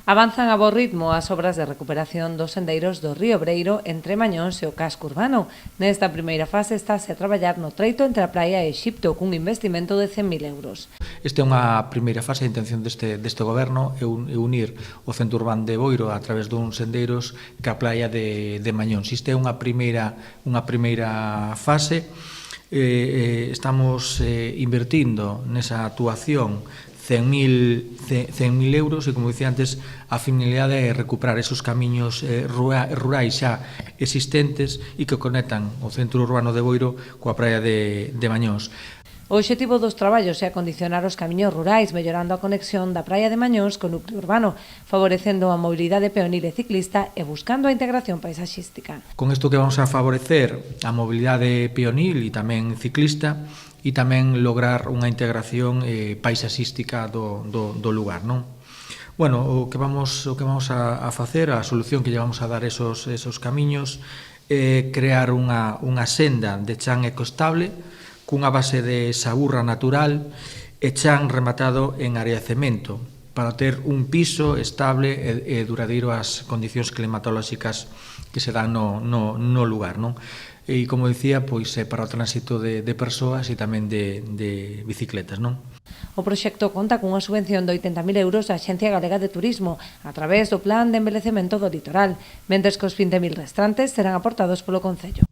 Avanzan a bo ritmo as obras de recuperación dos sendeiros do Río Breiro entre Mañóns e o casco urbano. Nesta primeira fase estáse a traballar no treito entre a praia e Exipto cun investimento de 100.000 euros. Esta é unha primeira fase. A intención deste goberno é unir o centro urbano de Boiro a través duns sendeiros ca praia de Mañóns. Esta é unha primeira fase. Estamos invertindo nesa actuación 100.000 euros e, como dicía antes, a finalidade é recuperar esos camiños rurais xa existentes e que conectan o centro urbano de Boiro coa praia de Mañóns. O obxectivo dos traballos é acondicionar os camiños rurais, mellorando a conexión da praia de Mañóns co núcleo urbano, favorecendo a mobilidade peonil e ciclista e buscando a integración paisaxística. Con isto que vamos a favorecer a mobilidade peonil e tamén ciclista e tamén lograr unha integración paisaxística do lugar, non? Bueno, o que vamos a facer, a solución que lle vamos a dar esos camiños é crear unha senda de chan ecostable cunha base de saburra natural e chan rematado en area de cemento para ter un piso estable e duradeiro ás condicións climatolóxicas que se dan no lugar, non? E, como dicía, pois é para o tránsito de persoas e tamén de bicicletas, non? O proxecto conta cunha subvención de 80.000 euros da Axencia Galega de Turismo a través do Plan de Embelecemento do Litoral, mentres que os 20.000 restantes serán aportados polo Concello.